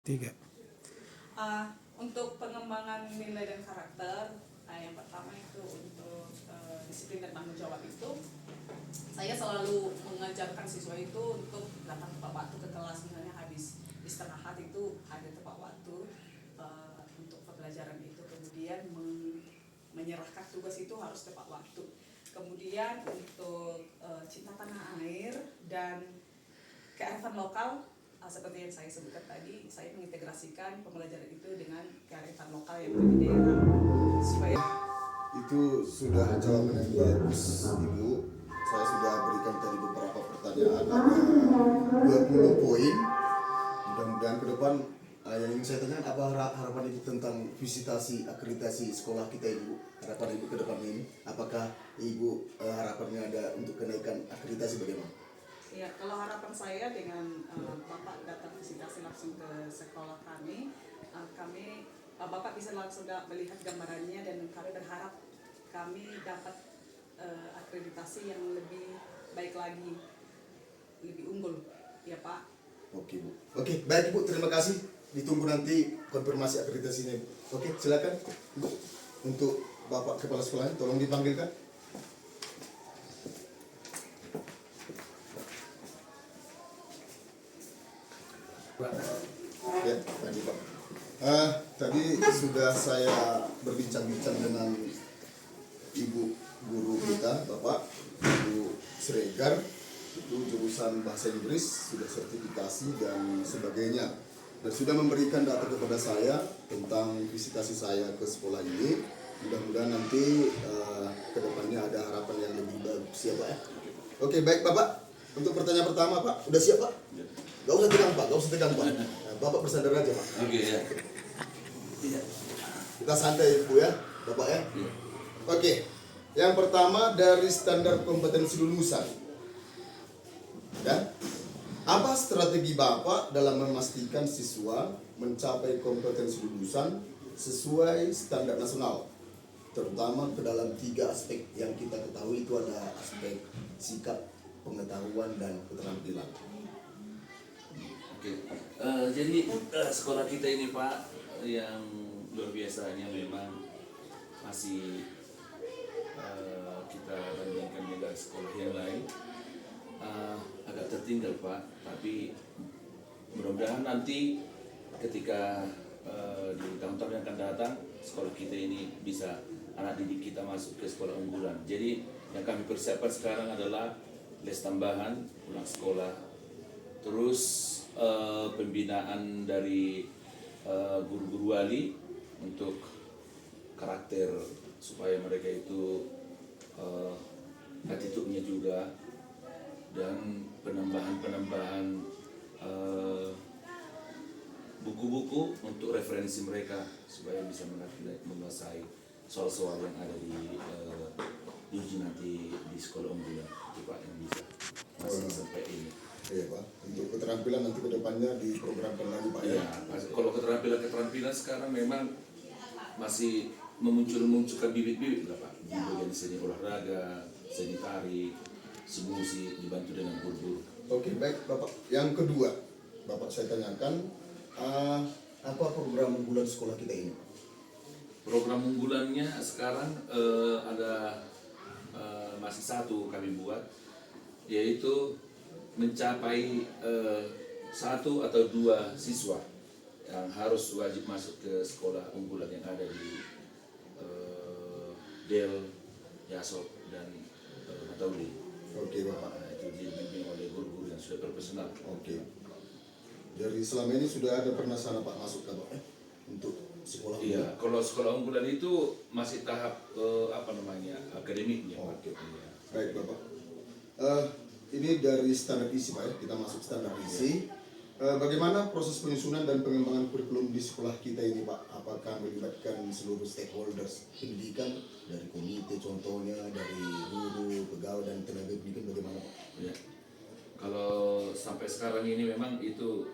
Tiga. Untuk pengembangan nilai dan karakter, yang pertama itu untuk disiplin dan tanggung jawab itu, saya selalu mengajarkan siswa itu untuk datang tepat waktu ke kelas, misalnya habis istirahat itu ada tepat waktu untuk pembelajaran itu, kemudian menyerahkan tugas itu harus tepat waktu. Kemudian untuk cinta tanah air dan kearifan lokal, seperti yang saya sebutkan tadi, saya mengintegrasikan pembelajaran itu dengan kearifan lokal yang ada di daerah supaya itu sudah jawaban yang bagus, Ibu. Saya sudah berikan tadi beberapa pertanyaan, ada 20 poin. Mudah-mudahan ke depan yang ingin saya tanyakan, apa harapan Ibu tentang visitasi akreditasi sekolah kita, Ibu? Harapan Ibu ke depan ini, apakah Ibu harapannya ada untuk kenaikan akreditasi bagaimana? Ya, kalau harapan saya dengan Bapak datang visitasi langsung ke sekolah kami, Bapak bisa langsung melihat gambarannya, dan kami berharap kami dapat akreditasi yang lebih baik lagi, lebih unggul, ya Pak. Oke, Bu. Oke, baik Ibu, terima kasih. Ditunggu nanti konfirmasi akreditasinya. Oke, silakan Bu. Untuk Bapak Kepala Sekolahnya, tolong dipanggilkan. Ya, tadi Pak. Tadi sudah saya berbincang-bincang dengan Ibu guru kita, Bapak, Ibu Sregar, itu jurusan bahasa Inggris, sudah sertifikasi dan sebagainya. Dan sudah memberikan data kepada saya tentang visitasi saya ke sekolah ini. Mudah-mudahan nanti kedepannya ada harapan yang lebih bagus ya Pak ya. Oke, baik Bapak. Untuk pertanyaan pertama Pak, udah siap Pak? Gak usah tegang Pak, gak usah tegang Pak. Bapak bersandar aja Pak. Oke ya. Kita santai Bu ya, Bapak ya. Oke, yang pertama dari standar kompetensi lulusan. Ya, apa strategi Bapak dalam memastikan siswa mencapai kompetensi lulusan sesuai standar nasional? Terutama ke dalam 3 aspek yang kita ketahui, itu ada aspek sikap, pengetahuan, dan keterampilan. Oke. Jadi sekolah kita ini Pak yang luar biasanya memang masih kita bandingkan dengan sekolah yang lain agak tertinggal Pak. Tapi mudah-mudahan nanti ketika di tahun-tahun yang akan datang sekolah kita ini bisa anak didik kita masuk ke sekolah unggulan. Jadi yang kami persiapkan sekarang adalah les tambahan, pulang sekolah, terus pembinaan dari guru-guru wali untuk karakter supaya mereka itu attitude-nya juga, dan penambahan buku-buku untuk referensi mereka supaya bisa menguasai soal-soal yang ada di uji nanti di sekolah unggulan. Itu Pak yang bisa masih sampai ini. Iya Pak, untuk keterampilan nanti ke depannya diprogramkan lagi Pak ya. Ya, kalau keterampilan sekarang memang masih memunculkan bibit-bibit lah Pak. Di bagian seni olahraga, seni tari, seni musik, dibantu dengan guru-guru. Oke, baik Bapak. Yang kedua, Bapak saya tanyakan, apa program unggulan sekolah kita ini? Program unggulannya sekarang ada masih satu kami buat, yaitu mencapai 1 atau 2 siswa yang harus wajib masuk ke sekolah unggulan yang ada di Del, Yasop, dan Matauli. Oke Bapak. Itu dibimbing oleh guru-guru yang sudah profesional. Oke. Dari selama ini sudah ada pernah sana Pak masuk ke Bapak untuk sekolah Iya, unggulan? kalau sekolah unggulan itu masih tahap akademiknya. Oke. Iya. Baik Bapak. Ini dari standar isi Pak ya, kita masuk standar isi. Bagaimana proses penyusunan dan pengembangan kurikulum di sekolah kita ini Pak? Apakah melibatkan seluruh stakeholders pendidikan, dari komite contohnya, dari guru, pegawai, dan tenaga pendidikan, bagaimana Pak? Ya. Kalau sampai sekarang ini memang itu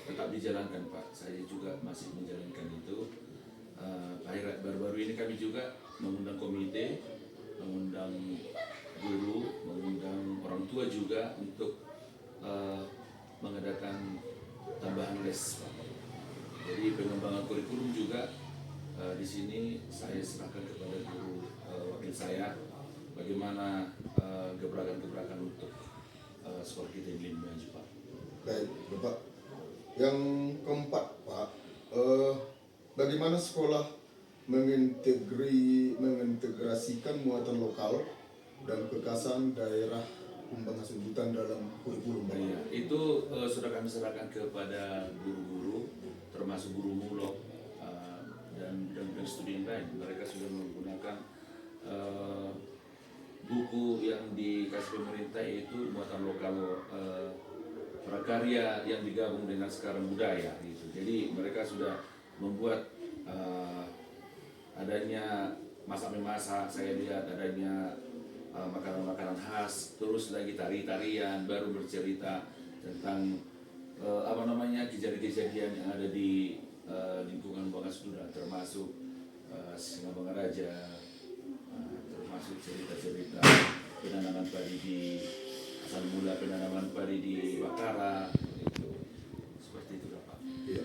tetap dijalankan Pak. Saya juga masih menjalankan itu. Baru-baru ini kami juga mengundang komite, mengundang guru, mengundang orang tua juga untuk mengadakan tambahan les Pak. Jadi pengembangan kurikulum juga di sini saya serahkan kepada guru wakil saya bagaimana gebrakan-gebrakan untuk sekolah kita ini lebih maju Pak. Baik, Bapak. Yang keempat, Pak, bagaimana sekolah mengintegrasikan muatan lokal dan kekasan daerah pembahasan hutan dalam kurikulum, Pak? Iya, itu sudah kami serahkan kepada guru-guru, termasuk guru mulok dan studi yang lain. Mereka sudah menggunakan buku yang dikasih pemerintah, yaitu muatan lokal prakarya yang digabung dengan sekarang budaya gitu. Jadi mereka sudah membuat adanya masak-memasak, saya lihat adanya makanan-makanan khas, terus lagi tari-tarian, baru bercerita tentang kejadian-kejadian yang ada di lingkungan Bangka-Sudura, termasuk Singabangaraja, termasuk cerita-cerita penanaman padi di asal mula penanaman padi di Bakara, itu seperti itu Pak. Iya.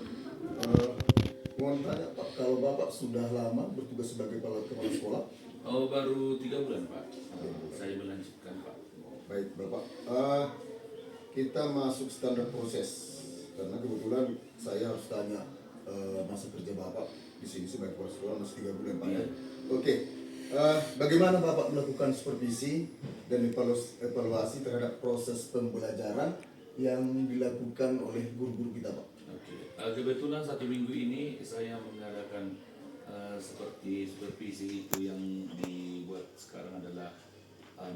Mohon tanya Pak, kalau Bapak sudah lama bertugas sebagai kepala sekolah? Oh, baru 3 bulan Pak. Saya melanjutkan Pak. Baik Bapak, kita masuk standar proses karena kebetulan saya harus tanya masa kerja Bapak di sini sebagai kepala sekolah masih 3 bulan Pak. Iya. Oke, bagaimana Bapak melakukan supervisi dan evaluasi terhadap proses pembelajaran yang dilakukan oleh guru-guru kita Pak? Oke. Kebetulan 1 minggu ini saya mengadakan seperti supervisi itu yang dibuat sekarang adalah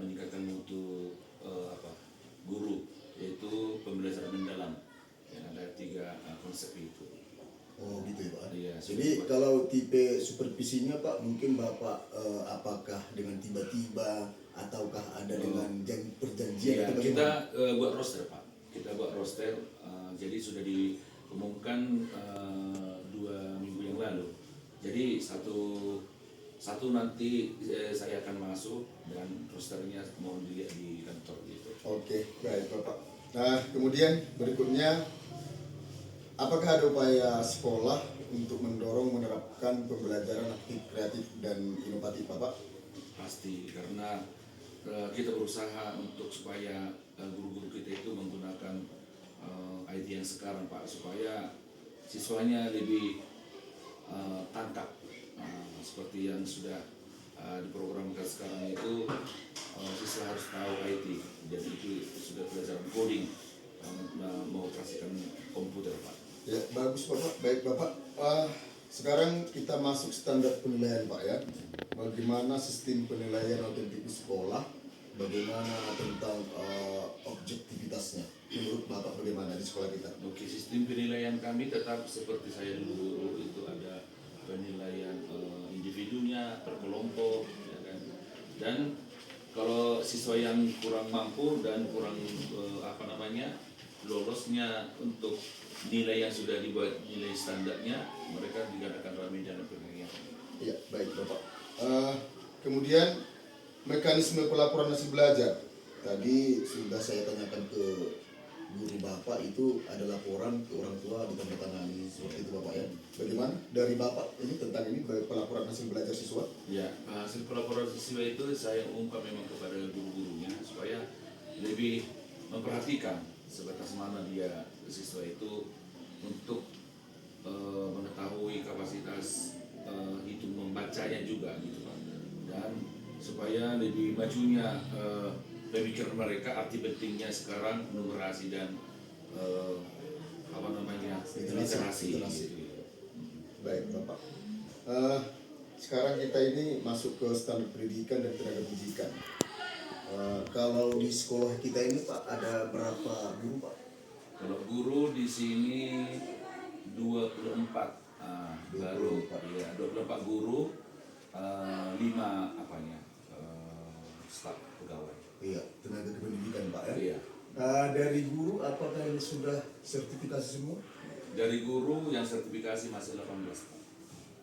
meningkatkan mutu guru, yaitu pembelajaran mendalam yang ada 3 konsep itu. Oh gitu ya Pak. Iya, Jadi kalau tipe supervisinya Pak, mungkin Bapak apakah dengan tiba-tiba ataukah ada dengan perjanjian Iya, atau kita bagaimana? buat roster Pak. Kita buat roster, jadi sudah diumumkan 2 minggu yang lalu. Jadi satu nanti saya akan masuk dan rosternya mohon dilihat di kantor gitu. Oke, baik Bapak. Nah, kemudian berikutnya, apakah ada upaya sekolah untuk mendorong menerapkan pembelajaran aktif, kreatif, dan inovatif Bapak? Pasti, karena kita berusaha untuk supaya guru-guru kita itu menggunakan IT yang sekarang Pak, supaya siswanya lebih tangkap seperti yang sudah diprogramkan sekarang itu. Siswa harus tahu IT, jadi itu sudah pelajaran coding, mengoperasikan komputer Pak. Ya, bagus Bapak. Baik Bapak. Sekarang kita masuk standar penilaian Pak ya. Bagaimana sistem penilaian autentik sekolah? Bagaimana tentang objektivitasnya? Menurut Bapak bagaimana di sekolah kita? Oke, sistem penilaian kami tetap seperti saya dulu, itu ada penilaian individunya, per kelompok, ya kan. Dan kalau siswa yang kurang mampu dan kurang lolosnya untuk nilai yang sudah dibuat nilai standarnya, mereka diadakan remedial dan penilaian. Iya, baik Bapak. Kemudian mekanisme pelaporan hasil belajar. Tadi sudah saya tanyakan ke guru Bapak, itu ada laporan ke orang tua ditandatangani seperti itu Bapak ya. Bagaimana dari Bapak ini tentang ini pelaporan hasil belajar siswa? Ya, hasil pelaporan siswa itu saya ungkap memang kepada guru-gurunya supaya lebih memperhatikan sebatas mana dia siswa itu untuk mengetahui kapasitas hitung membacanya juga gitu Pak. Dan supaya lebih majunya pemikiran mereka, arti pentingnya sekarang numerasi dan literasi. Gitu. Baik Bapak. Sekarang kita ini masuk ke standar pendidikan dan tenaga pendidikan. Kalau di sekolah kita ini Pak ada berapa guru Pak? Kalau guru di sini 24. Baru 24 guru, 5 staf pegawai. Iya, tenaga kependidikan Pak ya. Iya. Dari guru apakah ini sudah sertifikasi semua? Dari guru yang sertifikasi masih 18 Pak.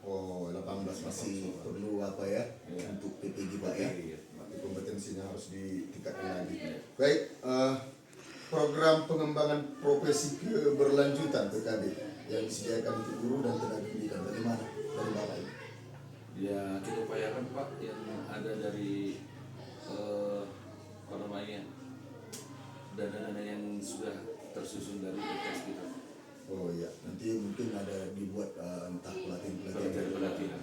Oh, 18 masih perlu apa ya? Iya. Untuk PPG Pak ya. Iya. Tapi kompetensinya harus ditingkatkan lagi. Baik, program pengembangan profesi keberlanjutan PKB yang disediakan untuk guru dan tenaga pendidikan bagaimana dari Bapak ini? Ya kita upayakan Pak yang ada dari apa namanya dana-dana yang sudah tersusun dari PKS kita. Oh iya, nanti mungkin ada dibuat entah pelatihan-pelatihan. Pelatihan.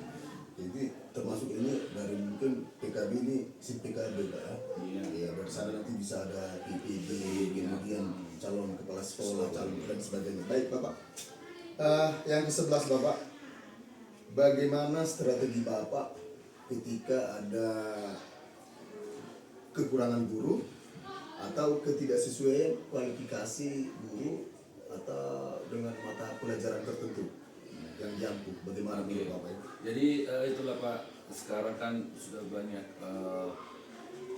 Jadi termasuk ini dari mungkin PKB ini si PKB Pak ya. Iya. Iya, dari sana nanti bisa ada PPD, kemudian calon kepala sekolah, calon dan sebagainya. Baik Bapak. Yang ke-11 Bapak, bagaimana strategi Bapak ketika ada kekurangan guru atau ketidaksesuaian kualifikasi guru atau dengan mata pelajaran tertentu yang diampu, bagaimana menurut Bapak ini? Jadi itulah Pak, sekarang kan sudah banyak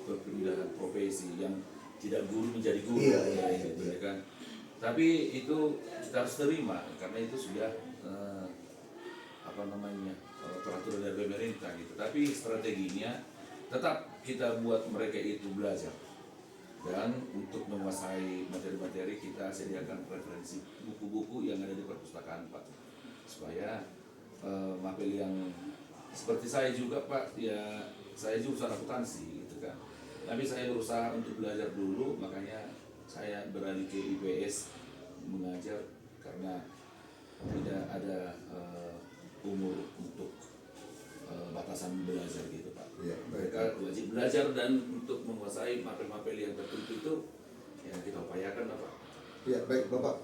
perpindahan profesi yang tidak guru menjadi guru, Iya, gitu, ya kan. Tapi itu kita harus terima karena itu sudah apa namanya peraturan dari pemerintah gitu. Tapi strateginya tetap kita buat mereka itu belajar, dan untuk menguasai materi-materi kita sediakan referensi buku-buku yang ada di perpustakaan Pak, supaya mapel yang seperti saya juga Pak, ya saya juga usaha akuntansi gitu kan, tapi saya berusaha untuk belajar dulu, makanya saya beralih ke IPS mengajar karena tidak ada umur untuk batasan belajar gitu Pak. Iya, Mereka wajib belajar dan untuk menguasai mapel-mapel yang tertentu itu ya kita upayakan lah Pak. Ya baik Bapak,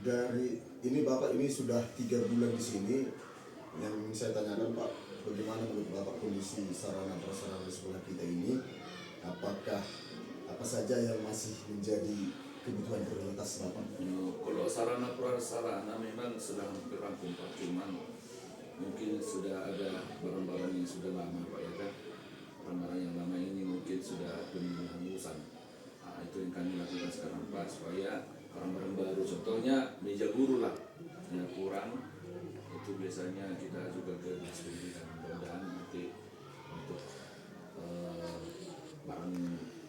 dari ini Bapak ini sudah 3 bulan di sini. Yang ingin saya tanyakan Pak, bagaimana menurut Bapak kondisi sarana prasarana sekolah kita ini? Apakah apa saja yang masih menjadi kebutuhan prioritas Bapak? Kalau sarana prasarana memang sedang hampir rampung Pak, cuman mungkin sudah ada barang-barang yang sudah lama Pak ya kan. Barang-barang yang lama ini mungkin sudah penghapusan. Nah, itu yang kami lakukan sekarang Pak, supaya barang-barang baru, contohnya meja guru lah yang kurang, itu biasanya kita juga ke dinas pendidikan, mudah-mudahan nanti untuk barang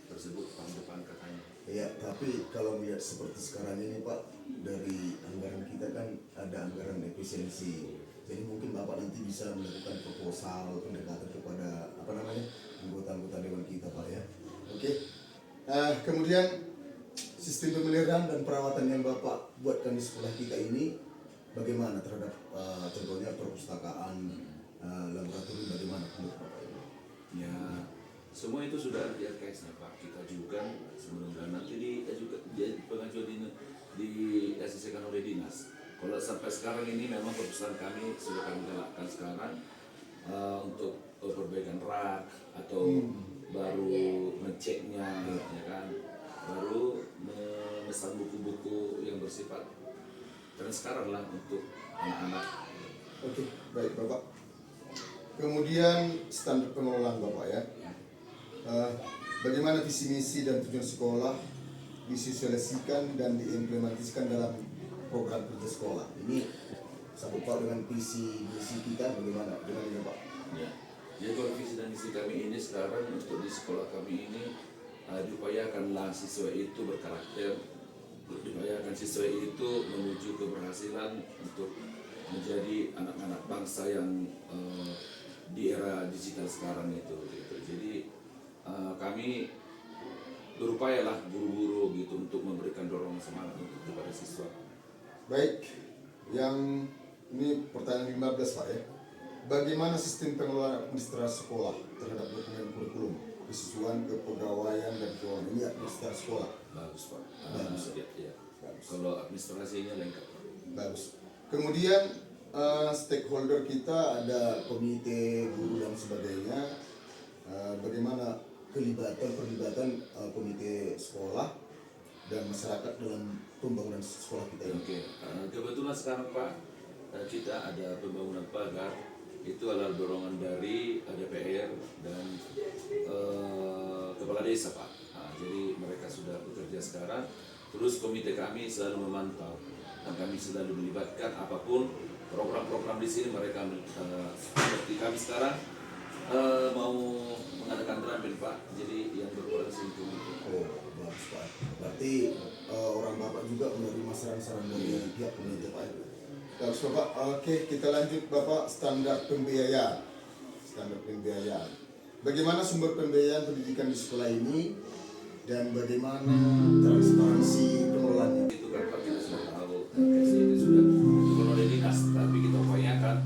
tersebut tahun depan katanya. Ya, tapi kalau melihat seperti sekarang ini Pak, dari anggaran kita kan ada anggaran efisiensi. Jadi mungkin Bapak nanti bisa melakukan proposal pendekatan kepada apa namanya anggota-anggota dewan kita Pak ya. Oke. Kemudian sistem pemeliharaan dan perawatan yang Bapak buatkan di sekolah kita ini bagaimana terhadap contohnya perpustakaan, laboratorium, bagaimana menurut Bapak ini? Ya, semua itu sudah ada di RKS-nya Pak. Kita ajukan sebelum nanti pengajuan di asisikan oleh dinas. Kalau sampai sekarang ini memang perpustakaan kami sudah kami galakkan sekarang untuk perbaikan rak atau baru ngeceknya, ya kan, baru memesan buku-buku yang bersifat transparan lah untuk anak-anak. Oke, baik Bapak. Kemudian standar pengelolaan Bapak ya. Bagaimana visi misi dan tujuan sekolah disosialisasikan dan diimplementasikan dalam program kerja sekolah. Ini sangkut paut dengan visi misi kita bagaimana dengan ini Pak? Ya. Jadi kalau visi dan misi kami ini sekarang untuk di sekolah kami ini diupayakanlah siswa itu berkarakter, diupayakan siswa itu menuju keberhasilan untuk menjadi anak-anak bangsa yang di era digital sekarang itu. Gitu. Jadi kami berupayalah guru-guru gitu untuk memberikan dorongan semangat untuk kepada siswa. Baik, yang ini pertanyaan 15 Pak ya. Bagaimana sistem pengelolaan administrasi sekolah terhadap dokumen kurikulum, kesesuaian kepegawaian dan keuangan ini administrasi sekolah? Bagus Pak. Bagus. Ya. Bagus. Kalau administrasinya lengkap Pak. Bagus. Kemudian stakeholder kita ada komite guru dan sebagainya. Bagaimana perlibatan komite sekolah dan masyarakat dalam pembangunan sekolah kita ini? Oke, kebetulan sekarang Pak kita ada pembangunan pagar, itu adalah dorongan dari DPR dan kepala desa Pak. Nah, jadi mereka sudah bekerja sekarang. Terus komite kami selalu memantau dan kami selalu melibatkan apapun program-program di sini mereka seperti kami sekarang mau mengadakan terampil Pak, jadi yang berkurang itu. Oh, bagus Pak. Berarti orang Bapak juga menerima saran-saran dari pihak pemerintah Pak. Bagus Bapak. Oke, kita lanjut Bapak, standar pembiayaan. Standar pembiayaan. Bagaimana sumber pembiayaan pendidikan di sekolah ini dan bagaimana transparansi pengelolaannya? Itu kan Pak, kita sudah tahu, itu sudah oleh dinas, tapi kita upayakan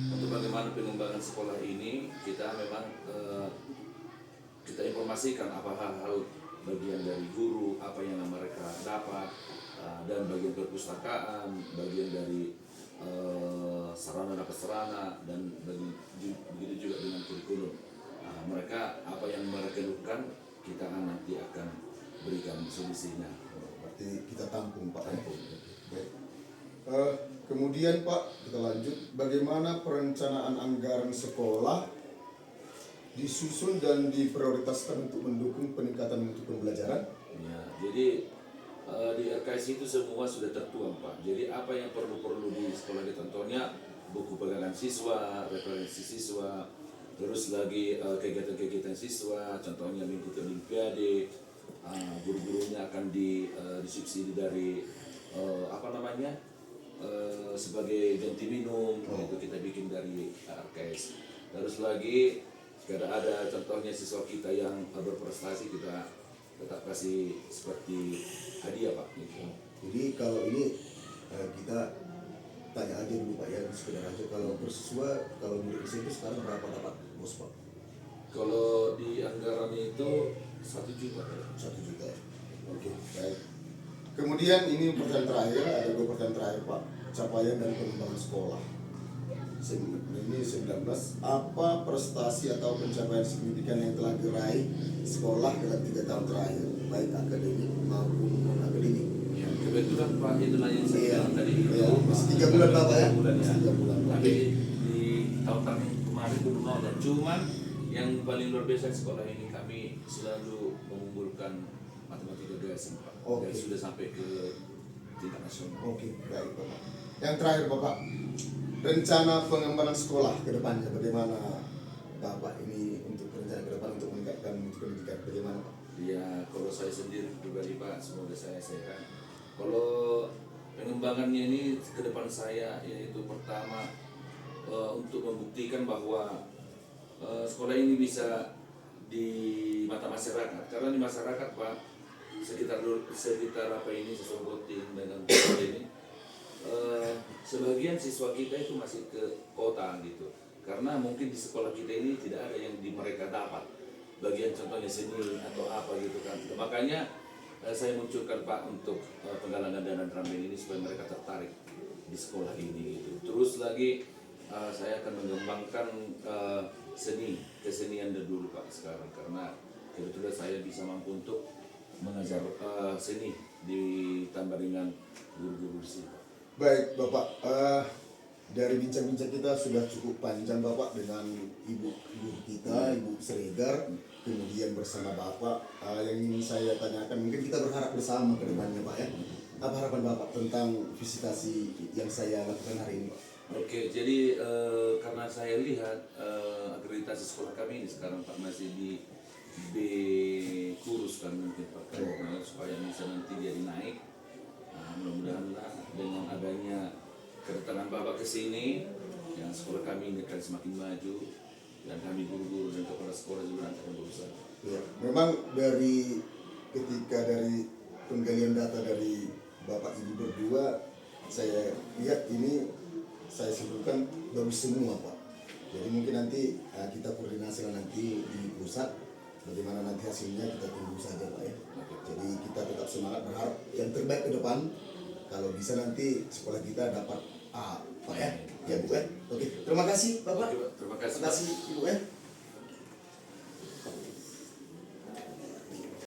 untuk bagaimana pengembangan sekolah ini, kita memang kita informasikan apa hal-hal bagian dari guru, apa yang mereka dapat, dan bagian perpustakaan, bagian dari sarana dan prasarana, dan begitu juga dengan kurikulum. Mereka apa yang mereka keluhkan, kita nanti akan berikan solusinya. Berarti kita tampung Pak. Baik. Kemudian Pak, kita lanjut. Bagaimana perencanaan anggaran sekolah disusun dan diprioritaskan untuk mendukung peningkatan mutu pembelajaran? Ya, jadi di RKS itu semua sudah tertuang Pak. Jadi apa yang perlu di sekolah kita, contohnya buku pegangan siswa, referensi siswa, terus lagi kegiatan-kegiatan siswa, contohnya mengikuti olimpiade, guru-gurunya akan disubsidi dari sebagai ganti minum, itu kita bikin dari RKS. Terus lagi ada contohnya siswa kita yang berprestasi, kita tetap kasih seperti hadiah Pak. Gitu. Jadi kalau ini kita tanya aja dulu Pak ya, sekedar aja, kalau bersiswa, kalau murid SMP sekarang berapa dapat bos Pak? Kalau di anggaran itu 1 juta. 1 juta ya. Oke, baik. Kemudian ini pertanyaan terakhir, ada 2 pertanyaan terakhir Pak. Capaian dan pengembangan sekolah. Ini 19. Apa prestasi atau pencapaian signifikan yang telah diraih sekolah dalam 3 tahun terakhir, baik akademik maupun non akademik? Ya, kebetulan Pak, itulah yang saya bilang tadi itu. Iya, masih 3 bulan Pak ya? 3 bulan ya. Masih 3 bulan. Tapi di tahun-tahun kemarin belum ada. Cuman yang paling luar biasa sekolah ini, kami selalu mengunggulkan matematika GSM Pak. Oke. Dan sudah sampai ke tingkat nasional. Oke, baik Bapak. Yang terakhir Bapak, rencana pengembangan sekolah ke depannya bagaimana Bapak ini untuk rencana ke depan untuk meningkatkan mutu pendidikan, bagaimana Pak? Ya, kalau saya sendiri pribadi Pak, semoga saya sehat. Kalau pengembangannya ini ke depan saya, yaitu pertama untuk membuktikan bahwa sekolah ini bisa di mata masyarakat. Karena di masyarakat Pak, sekitar apa ini, siswa Boting dan ini, sebagian siswa kita itu masih ke kota gitu. Karena mungkin di sekolah kita ini tidak ada yang mereka dapat. Bagian contohnya seni atau apa gitu kan. Makanya saya munculkan Pak untuk penggalangan dana terampil ini supaya mereka tertarik di sekolah ini gitu. Terus lagi saya akan mengembangkan kesenian dari dulu Pak sekarang, karena kebetulan saya bisa mampu untuk mengajar seni ditambah dengan guru-guru di sini Pak. Baik Bapak, dari bincang-bincang kita sudah cukup panjang Bapak dengan ibu kita, Ibu Sregar, kemudian bersama Bapak. Yang ingin saya tanyakan, mungkin kita berharap bersama ke depannya Pak ya. Apa harapan Bapak tentang visitasi yang saya lakukan hari ini Pak? Oke, jadi karena saya lihat akreditasi sekolah kami ini sekarang Pak masih di B kurus kan mungkin Pak, supaya bisa nanti jadi naik. Mudah-mudahan dengan adanya kedatangan Bapak ke sini, yang sekolah kami ini akan semakin maju, dan kami guru-guru dan kepala sekolah juga akan berusaha. Ya, memang dari penggalian data dari Bapak Ibu berdua, saya lihat ini saya simpulkan bagus semua Pak. Jadi mungkin nanti kita koordinasi nanti di pusat, bagaimana nanti hasilnya kita tunggu saja Pak ya. Jadi kita tetap semangat, berharap yang terbaik ke depan. Kalau bisa nanti sekolah kita dapat A Pak ya. Ya Bu ya. Oke, terima kasih Bapak. Terima kasih. Terima kasih Ibu ya.